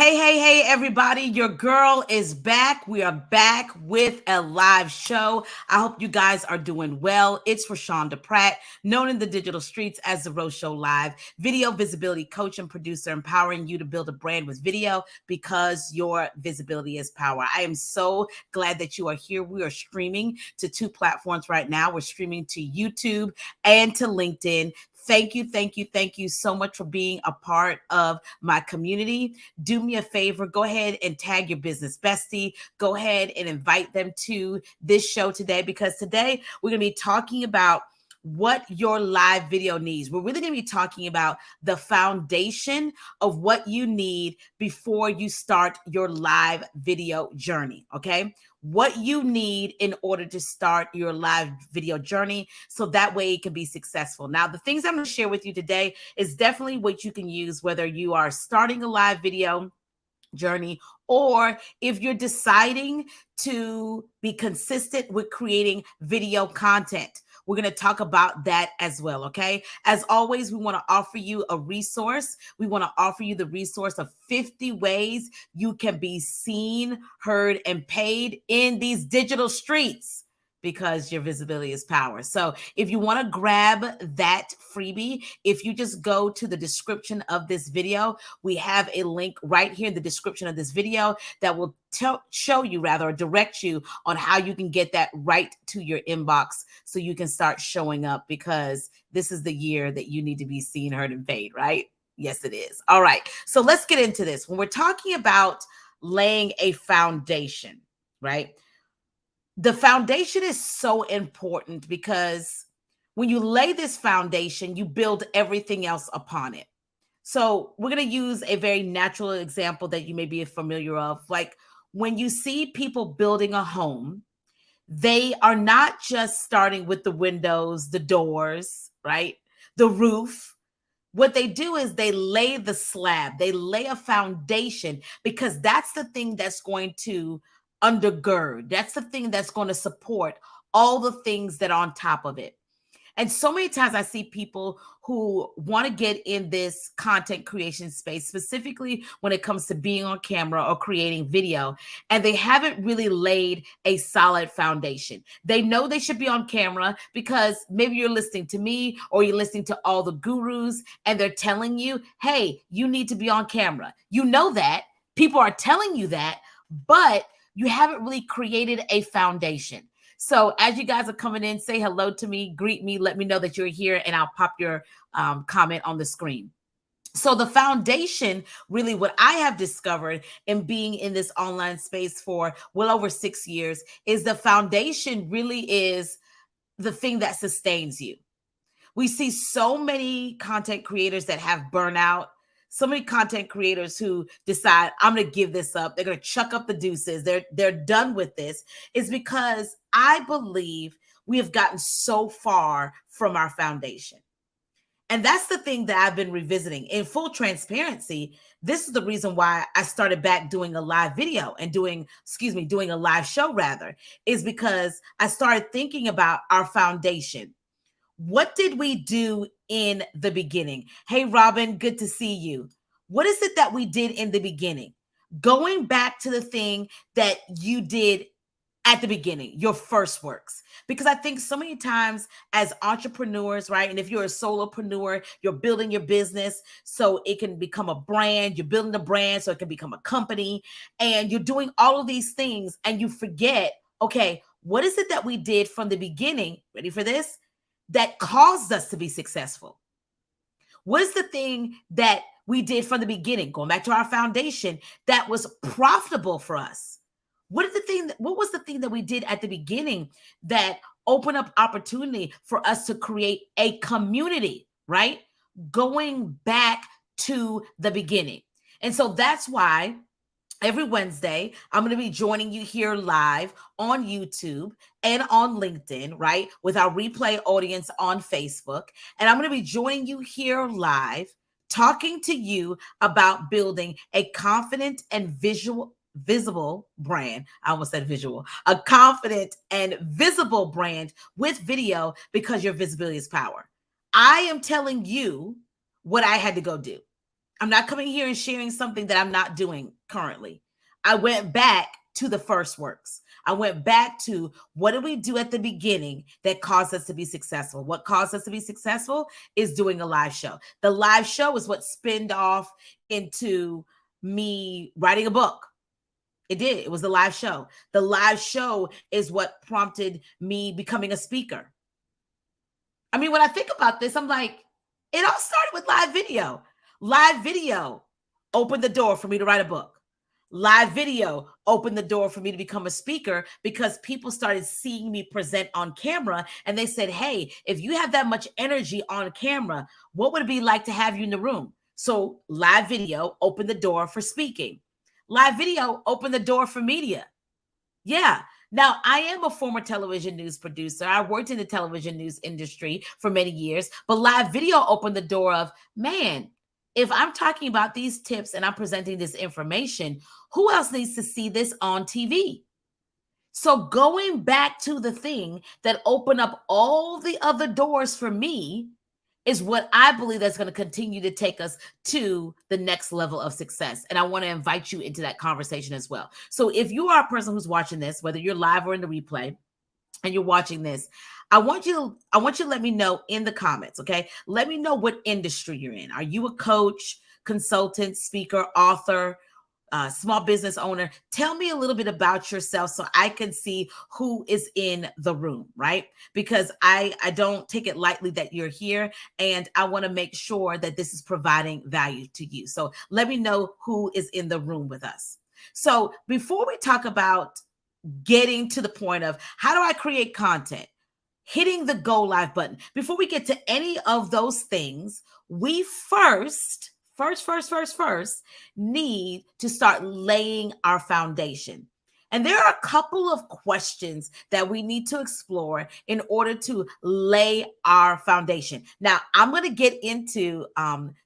Hey, everybody. Your girl is back. We are back with a live show. I hope you guys are doing well. It's Rashonda Pratt, known in the digital streets as The Rose Show Live, video visibility coach and producer, empowering you to build a brand with video because your visibility is power. I am so glad that you are here. We are streaming to two platforms right now. We're streaming to YouTube and to LinkedIn. Thank you so much for being a part of my community. Do me a favor, go ahead and tag your business bestie. Go ahead and invite them to this show today, because today we're going to be talking about what your live video needs. We're really going to be talking about the foundation of what you need before you start your live video journey, okay? What you need in order to start your live video journey so that way it can be successful. Now, the things I'm going to share with you today is definitely what you can use whether you are starting a live video journey or if you're deciding to be consistent with creating video content. We're going to talk about that as well, okay? As always, we want to offer you a resource. We want to offer you the resource of 50 ways you can be seen, heard, and paid in these digital streets, because your visibility is power. So if you want to grab that freebie, if you just go to the description of this video, we have a link right here in the description of this video that will show you or direct you on how you can get that right to your inbox so you can start showing up, because this is the year that you need to be seen, heard, and paid, right? Yes, it is. All right. So let's get into this. When we're talking about laying a foundation, right? The foundation is so important because when you lay this foundation, you build everything else upon it. So we're going to use a very natural example that you may be familiar of. Like when you see people building a home, they are not just starting with the windows, the doors, right? The roof. What they do is they lay the slab, they lay a foundation, because that's the thing that's going to undergird. That's the thing that's going to support all the things that are on top of it. And so many times I see people who want to get in this content creation space, specifically when it comes to being on camera or creating video, and they haven't really laid a solid foundation. They know they should be on camera because maybe you're listening to me or you're listening to all the gurus and they're telling you, hey, you need to be on camera. You know that. People are telling you that, but you haven't really created a foundation. So as you guys are coming in, say hello to me, greet me, let me know that you're here, and I'll pop your comment on the screen. So the foundation, really what I have discovered in being in this online space for well over 6 years, is the foundation really is the thing that sustains you. We see so many content creators that have burnout. So many content creators who decide, I'm going to give this up. They're going to chuck up the deuces. They're done with this. Is because I believe we have gotten so far from our foundation. And that's the thing that I've been revisiting. In full transparency, this is the reason why I started back doing a live video and doing a live show rather, is because I started thinking about our foundation. What did we do in the beginning? Hey, Robin, good to see you. What is it that we did in the beginning? Going back to the thing that you did at the beginning, your first works. Because I think so many times as entrepreneurs, right? And if you're a solopreneur, you're building your business so it can become a brand. You're building a brand so it can become a company. And you're doing all of these things and you forget, okay, what is it that we did from the beginning? Ready for this? That caused us to be successful? What is the thing that we did from the beginning, going back to our foundation, that was profitable for us? What was the thing that we did at the beginning that opened up opportunity for us to create a community, right? Going back to the beginning. And so that's why every Wednesday, I'm going to be joining you here live on YouTube and on LinkedIn, right? With our replay audience on Facebook. And I'm going to be joining you here live, talking to you about building a confident and visible brand. I almost said visual, a confident and visible brand with video, because your visibility is power. I am telling you what I had to go do. I'm not coming here and sharing something that I'm not doing currently. I went back to the first works. I went back to what did we do at the beginning that caused us to be successful? What caused us to be successful is doing a live show. The live show is what spinned off into me writing a book. It did. It was the live show. The live show is what prompted me becoming a speaker. I mean, when I think about this, I'm like, it all started with live video. Live video opened the door for me to write a book. Live video opened the door for me to become a speaker because people started seeing me present on camera and they said, hey, if you have that much energy on camera, what would it be like to have you in the room? So live video opened the door for speaking. Live video opened the door for media. Yeah. Now, I am a former television news producer. I worked in the television news industry for many years, but live video opened the door of, man, if I'm talking about these tips and I'm presenting this information, who else needs to see this on TV? So going back to the thing that opened up all the other doors for me is what I believe that's going to continue to take us to the next level of success. And I want to invite you into that conversation as well. So if you are a person who's watching this, whether you're live or in the replay, and you're watching this, I want you to let me know in the comments, okay? Let me know what industry you're in. Are you a coach, consultant, speaker, author, small business owner? Tell me a little bit about yourself so I can see who is in the room, right? Because I don't take it lightly that you're here, and I want to make sure that this is providing value to you. So let me know who is in the room with us. So before we talk about getting to the point of how do I create content, hitting the go live button, before we get to any of those things, we first need to start laying our foundation. And there are a couple of questions that we need to explore in order to lay our foundation. Now, I'm going to get into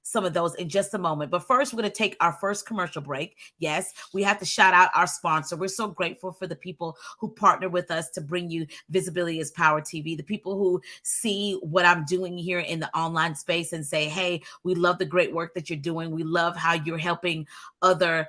some of those in just a moment. But first, we're going to take our first commercial break. Yes, we have to shout out our sponsor. We're so grateful for the people who partner with us to bring you Visibility is Power TV, the people who see what I'm doing here in the online space and say, hey, we love the great work that you're doing. We love how you're helping other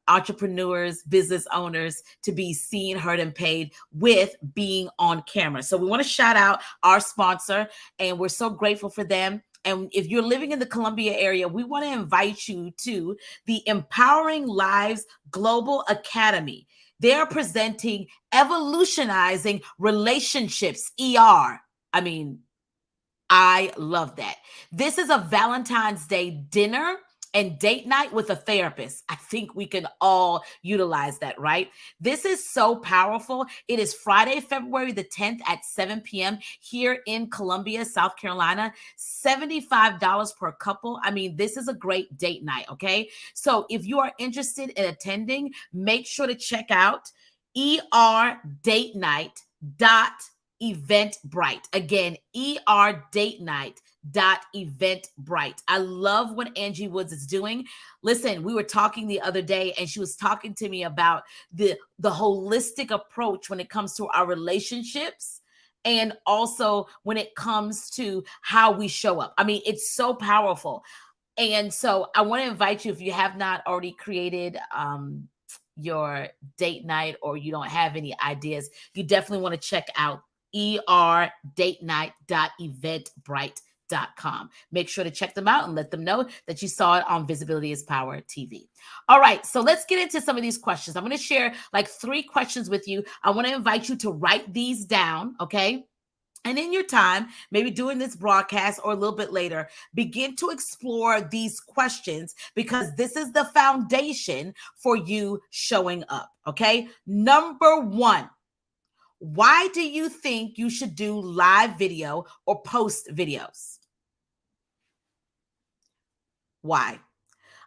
entrepreneurs, business owners to be seen, heard, and paid with being on camera. So we want to shout out our sponsor, and we're so grateful for them. And if you're living in the Columbia area, we want to invite you to the Empowering Lives Global Academy. They're presenting Evolutionizing Relationships, ER. I mean, I love that. This is a Valentine's Day dinner and date night with a therapist. I think we can all utilize that, right? This is so powerful. It is Friday, February the 10th at 7 p.m. here in Columbia, South Carolina, $75 per couple. I mean, this is a great date night, okay? So if you are interested in attending, make sure to check out erdatenight.eventbrite. Again, erdatenight.eventbrite. I love what Angie Woods is doing. Listen, we were talking the other day and she was talking to me about the holistic approach when it comes to our relationships and also when it comes to how we show up. I mean, it's so powerful. And so I want to invite you, if you have not already created your date night or you don't have any ideas, you definitely want to check out erdatenight.eventbrite.com. Make sure to check them out and let them know that you saw it on Visibility is Power TV. All right, so let's get into some of these questions. I'm going to share like 3 questions with you. I want to invite you to write these down, okay? And in your time, maybe doing this broadcast or a little bit later, begin to explore these questions because this is the foundation for you showing up, okay? Number 1, why do you think you should do live video or post videos? Why?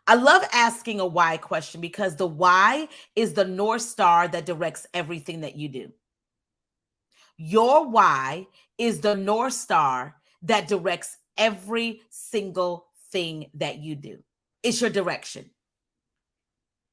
I love asking a why question because the why is the North Star that directs everything that you do. Your why is the North Star that directs every single thing that you do. It's your direction.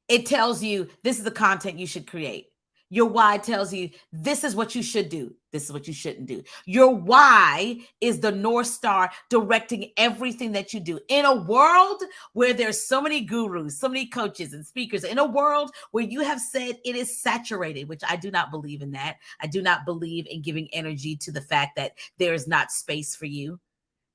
It tells you this is the content you should create. Your why tells you this is what you should do. This is what you shouldn't do. Your why is the North Star directing everything that you do. In a world where there's so many gurus, so many coaches and speakers, in a world where you have said it is saturated, which I do not believe in that. I do not believe in giving energy to the fact that there is not space for you.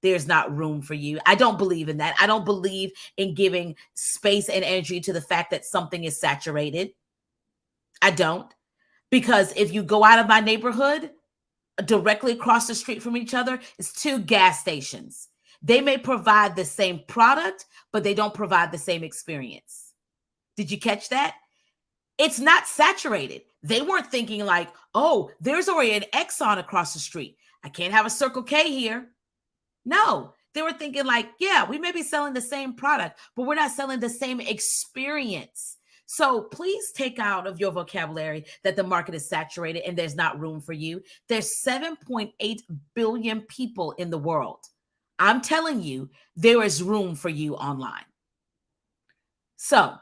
There's not room for you. I don't believe in that. I don't believe in giving space and energy to the fact that something is saturated. I don't. Because if you go out of my neighborhood, directly across the street from each other, it's 2 gas stations. They may provide the same product, but they don't provide the same experience. Did you catch that? It's not saturated. They weren't thinking like, oh, there's already an Exxon across the street. I can't have a Circle K here. No, they were thinking like, yeah, we may be selling the same product, but we're not selling the same experience. So please take out of your vocabulary that the market is saturated and there's not room for you. There's 7.8 billion people in the world. I'm telling you, there is room for you online. So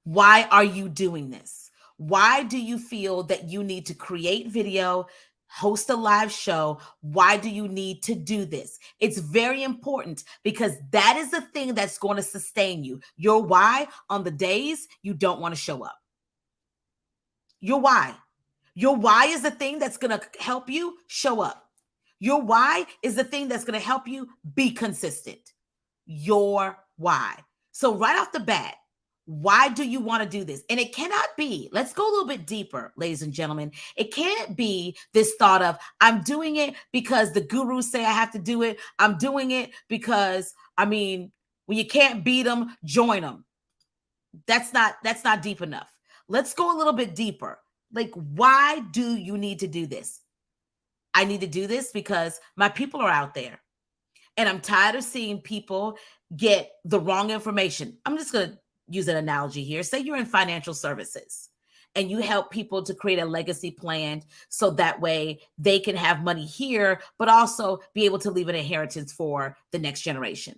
why are you doing this? Why do you feel that you need to create video, host a live show? Why do you need to do this? It's very important because that is the thing that's going to sustain you. Your why on the days you don't want to show up. Your why. Your why is the thing that's going to help you show up. Your why is the thing that's going to help you be consistent. Your why. So right off the bat, why do you want to do this? And it cannot be, let's go a little bit deeper, ladies and gentlemen. It can't be this thought of, I'm doing it because the gurus say I have to do it. I'm doing it because, when you can't beat them, join them. That's not deep enough. Let's go a little bit deeper. Like, why do you need to do this? I need to do this because my people are out there. And I'm tired of seeing people get the wrong information. I'm just going to use an analogy here. Say you're in financial services and you help people to create a legacy plan so that way they can have money here, but also be able to leave an inheritance for the next generation.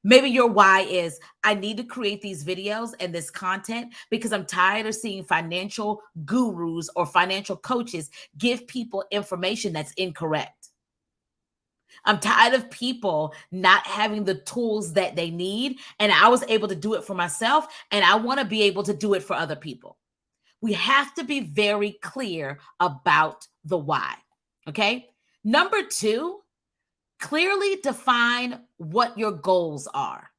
Maybe your why is, I need to create these videos and this content because I'm tired of seeing financial gurus or financial coaches give people information that's incorrect. I'm tired of people not having the tools that they need. And I was able to do it for myself, and I want to be able to do it for other people. We have to be very clear about the why. Okay. Number 2, clearly define what your goals are.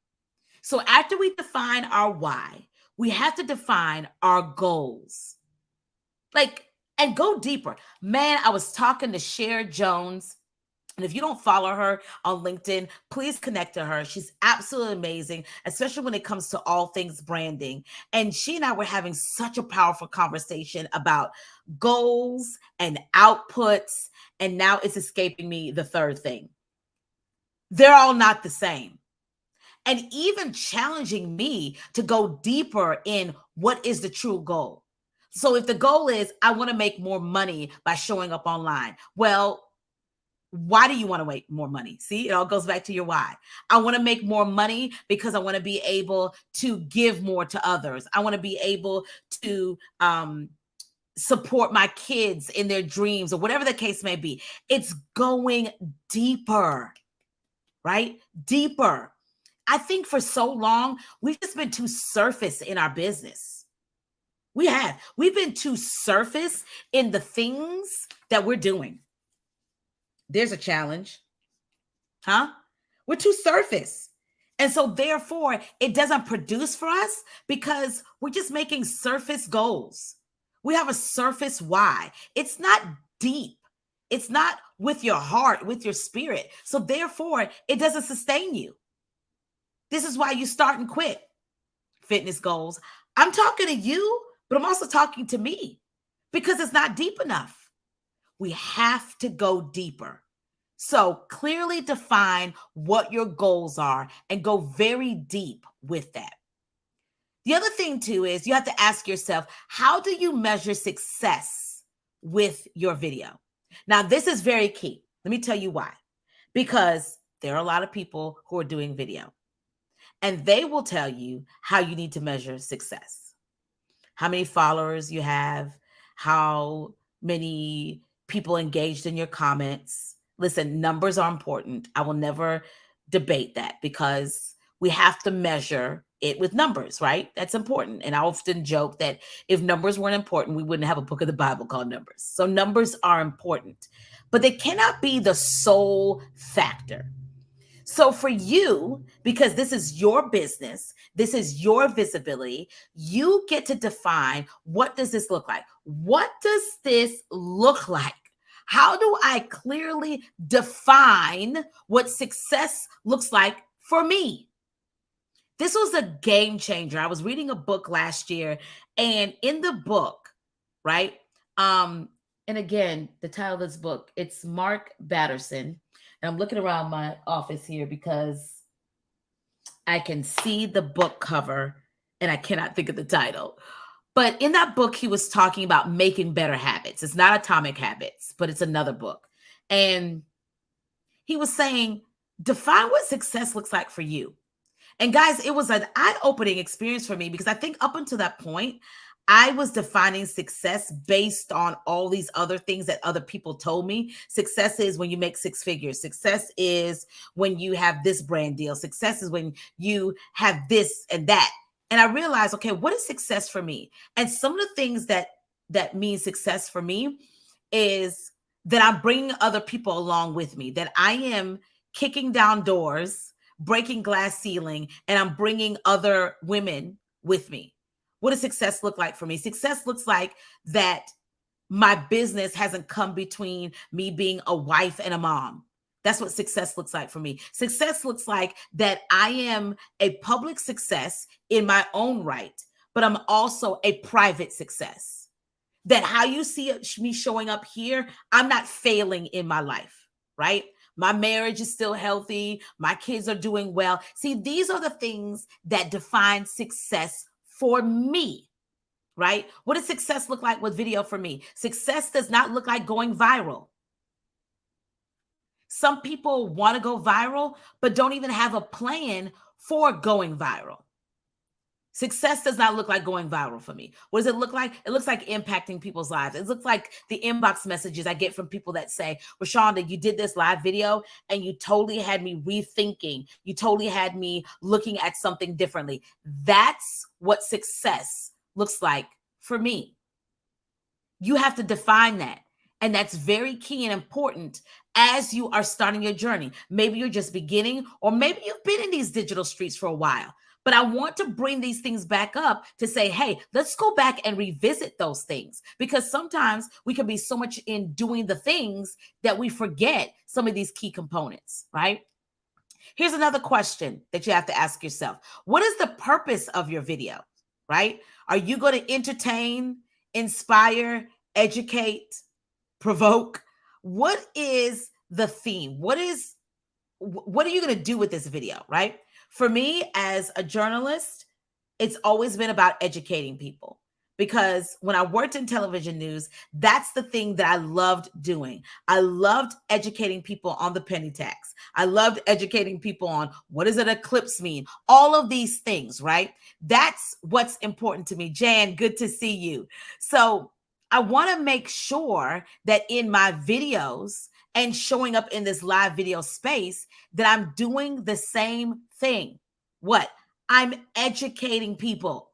So after we define our why, we have to define our goals. And go deeper. Man, I was talking to Cher Jones. And if you don't follow her on LinkedIn, please connect to her. She's absolutely amazing, especially when it comes to all things branding. And she and I were having such a powerful conversation about goals and outputs. And now it's escaping me the third thing. They're all not the same. And even challenging me to go deeper in what is the true goal. So if the goal is, I want to make more money by showing up online. Well, why do you want to make more money? See, it all goes back to your why. I want to make more money because I want to be able to give more to others. I want to be able to support my kids in their dreams or whatever the case may be. It's going deeper, right? Deeper. I think for so long, we've just been too surface in our business. We've been too surface in the things that we're doing. There's a challenge, huh? We're too surface. And so therefore, it doesn't produce for us because we're just making surface goals. We have a surface why. It's not deep. It's not with your heart, with your spirit. So therefore, it doesn't sustain you. This is why you start and quit fitness goals. I'm talking to you, but I'm also talking to me because it's not deep enough. We have to go deeper. So clearly define what your goals are and go very deep with that. The other thing too is you have to ask yourself, how do you measure success with your video? Now, this is very key. Let me tell you why. Because there are a lot of people who are doing video and they will tell you how you need to measure success. How many followers you have, how many people engaged in your comments. Listen, numbers are important. I will never debate that because we have to measure it with numbers, right? That's important. And I often joke that if numbers weren't important, we wouldn't have a book of the Bible called Numbers. So numbers are important, but they cannot be the sole factor. So for you, because this is your business, this is your visibility, you get to define, what does this look like? What does this look like? How do I clearly define what success looks like for me? This was a game changer. I was reading a book last year, and in the book, right? And again, the title of this book, it's Mark Batterson. And I'm looking around my office here because I can see the book cover and I cannot think of the title. But in that book, he was talking about making better habits. It's not Atomic Habits, but it's another book. And he was saying, define what success looks like for you. And guys, it was an eye-opening experience for me because I think up until that point, I was defining success based on all these other things that other people told me. Success is when you make six figures. Success is when you have this brand deal. Success is when you have this and that. And I realized, okay, what is success for me? And some of the things that mean success for me is that I'm bringing other people along with me, that I am kicking down doors, breaking glass ceiling, and I'm bringing other women with me. What does success look like for me? Success looks like that my business hasn't come between me being a wife and a mom. That's what success looks like for me. Success looks like that I am a public success in my own right, but I'm also a private success. That how you see me showing up here, I'm not failing in my life, right? My marriage is still healthy. My kids are doing well. See, these are the things that define success for me, right? What does success look like with video for me? Success does not look like going viral. Some people want to go viral, but don't even have a plan for going viral. Success does not look like going viral for me. What does it look like? It looks like impacting people's lives. It looks like the inbox messages I get from people that say, Rashonda, you did this live video and you totally had me rethinking. You totally had me looking at something differently. That's what success looks like for me. You have to define that. And that's very key and important as you are starting your journey. Maybe you're just beginning, or maybe you've been in these digital streets for a while. But I want to bring these things back up to say, hey, let's go back and revisit those things, because sometimes we can be so much in doing the things that we forget some of these key components, right? Here's another question that you have to ask yourself. What is the purpose of your video, right? Are you going to entertain, inspire, educate, provoke? What is the theme? What are you going to do with this video, right? For me, as a journalist, it's always been about educating people, because when I worked in television news, that's the thing that I loved doing. I loved educating people on the penny tax. I loved educating people on what does an eclipse mean? All of these things, right? That's what's important to me. Jan, good to see you. So I want to make sure that in my videos and showing up in this live video space, that I'm doing the same thing. What? I'm educating people.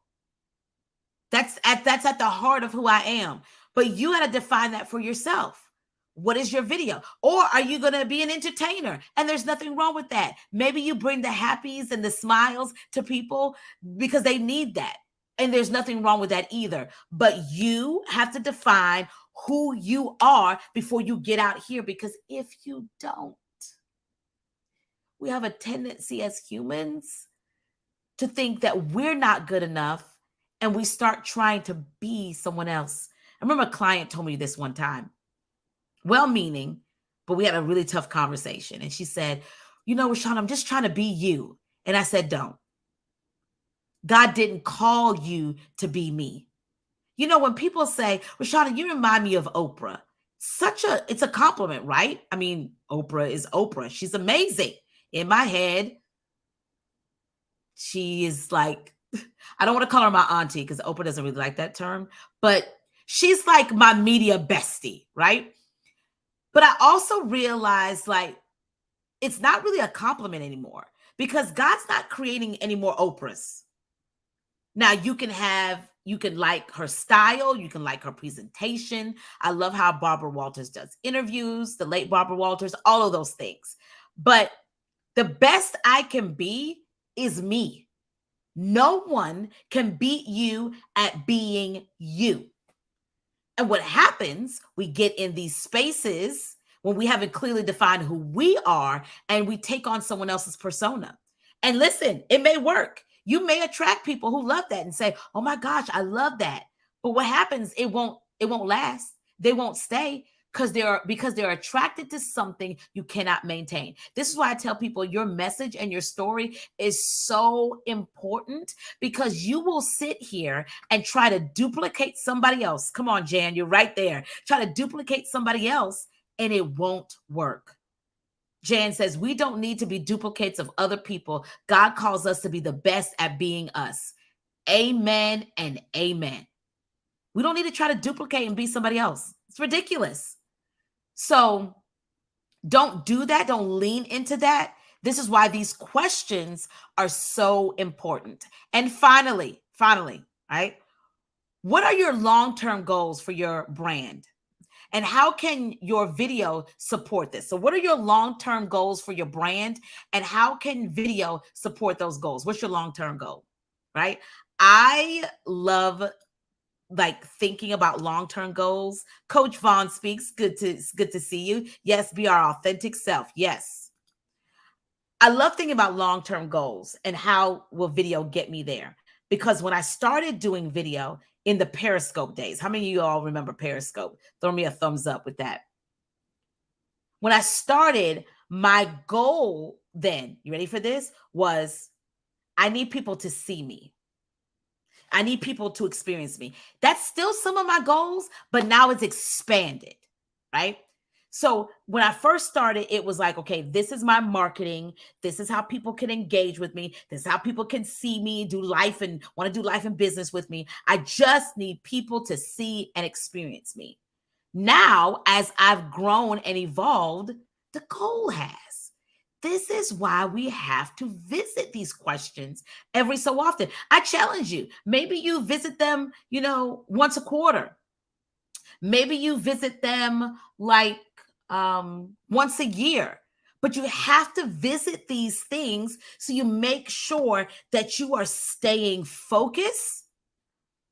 That's at the heart of who I am. But you got to define that for yourself. What is your video? Or are you going to be an entertainer? And there's nothing wrong with that. Maybe you bring the happies and the smiles to people because they need that. And there's nothing wrong with that either. But you have to define who you are before you get out here, because if you don't, we have a tendency as humans to think that we're not good enough, and we start trying to be someone else. I remember a client told me this one time, well-meaning, but we had a really tough conversation. And she said, you know, Rashawn, I'm just trying to be you. And I said, don't. God didn't call you to be me. You know, when people say, Rashonda, you remind me of Oprah, it's a compliment, right? I mean, Oprah is Oprah. She's amazing. In my head, she is like, I don't want to call her my auntie because Oprah doesn't really like that term, but She's like my media bestie, right? But I also realized like it's not really a compliment anymore because God's not creating any more Oprahs. Now you can like her style, you can like her presentation. I love how Barbara Walters does interviews, the late Barbara Walters, all of those things. But the best I can be is me. No one can beat you at being you. And what happens, we get in these spaces when we haven't clearly defined who we are and we take on someone else's persona. And listen, it may work. You may attract people who love that and say, "Oh my gosh, I love that." But what happens, it won't last. They won't stay because they're attracted to something you cannot maintain. This is why I tell people your message and your story is so important because you will sit here and try to duplicate somebody else. Come on, Jan, you're right there. Try to duplicate somebody else and it won't work. Jan says, we don't need to be duplicates of other people. God calls us to be the best at being us. Amen and amen. We don't need to try to duplicate and be somebody else. It's ridiculous. So don't do that. Don't lean into that. This is why these questions are so important. And finally, right? What are your long-term goals for your brand? And how can your video support this? So what are your long-term goals for your brand? And how can video support those goals? What's your long-term goal, right? I love like thinking about long-term goals. Coach Vaughn speaks. Good to see you. Yes, be our authentic self. Yes. I love thinking about long-term goals and how will video get me there? Because when I started doing video in the Periscope days, how many of you all remember Periscope? Throw me a thumbs up with that. When I started, my goal then, you ready for this? Was I need people to see me. I need people to experience me. That's still some of my goals, but now it's expanded, right? So when I first started, it was like, okay, this is my marketing. This is how people can engage with me. This is how people can see me, do life and want to do life and business with me. I just need people to see and experience me. Now, as I've grown and evolved, the goal has. This is why we have to visit these questions every so often. I challenge you. Maybe you visit them, once a quarter. Maybe you visit them like once a year. But you have to visit these things so you make sure that you are staying focused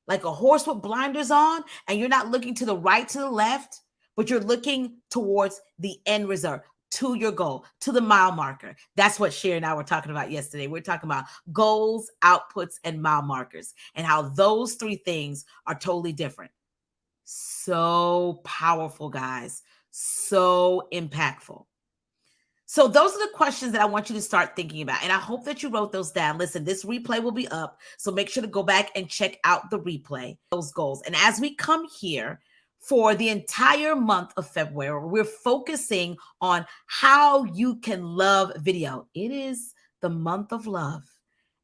like a horse with blinders on, and you're not looking to the right, to the left, but you're looking towards the end result, to your goal, to the mile marker. That's what Sherry and I were talking about yesterday. We're talking about goals, outputs, and mile markers, and how those three things are totally different. So powerful, guys. So impactful. So those are the questions that I want you to start thinking about. And I hope that you wrote those down. Listen, this replay will be up. So make sure to go back and check out the replay, those goals. And as we come here for the entire month of February, we're focusing on how you can love video. It is the month of love.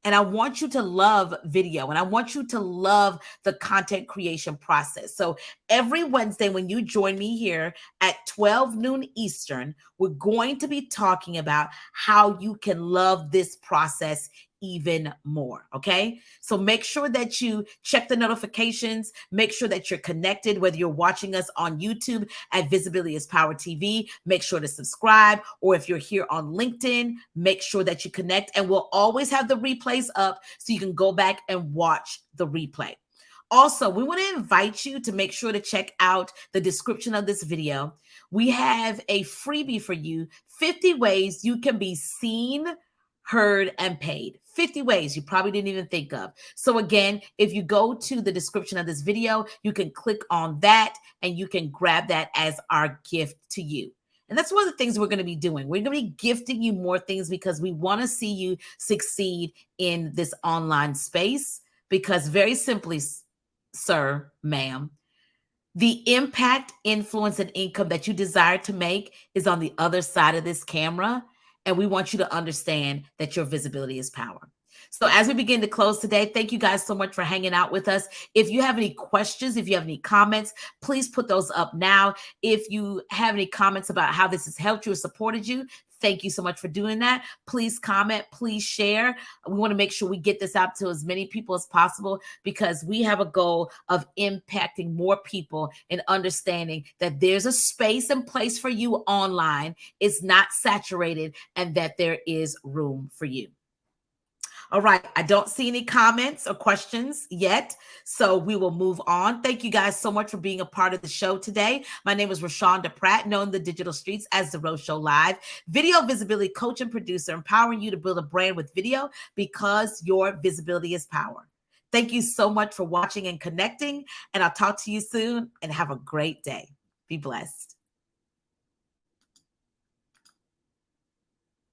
And I want you to love video and I want you to love the content creation process. So every Wednesday when you join me here at 12 noon Eastern, we're going to be talking about how you can love this process even more. Okay. So make sure that you check the notifications, make sure that you're connected, whether you're watching us on YouTube at Visibility is Power TV, make sure to subscribe, or if you're here on LinkedIn, make sure that you connect, and we'll always have the replays up so you can go back and watch the replay. Also, we want to invite you to make sure to check out the description of this video. We have a freebie for you, 50 ways you can be seen, heard, and paid. 50 ways you probably didn't even think of. So again, if you go to the description of this video, you can click on that and you can grab that as our gift to you. And that's one of the things we're going to be doing. We're going to be gifting you more things because we want to see you succeed in this online space. Because very simply, sir, ma'am, the impact, influence, and income that you desire to make is on the other side of this camera. And we want you to understand that your visibility is power. So as we begin to close today, thank you guys so much for hanging out with us. If you have any questions, if you have any comments, please put those up now. If you have any comments about how this has helped you or supported you, thank you so much for doing that. Please comment, please share. We want to make sure we get this out to as many people as possible because we have a goal of impacting more people and understanding that there's a space and place for you online. It's not saturated and that there is room for you. All right. I don't see any comments or questions yet, so we will move on. Thank you guys so much for being a part of the show today. My name is Rashonda Pratt, known in the digital streets as The Rose Show Live, video visibility coach and producer, empowering you to build a brand with video because your visibility is power. Thank you so much for watching and connecting, and I'll talk to you soon, and have a great day. Be blessed.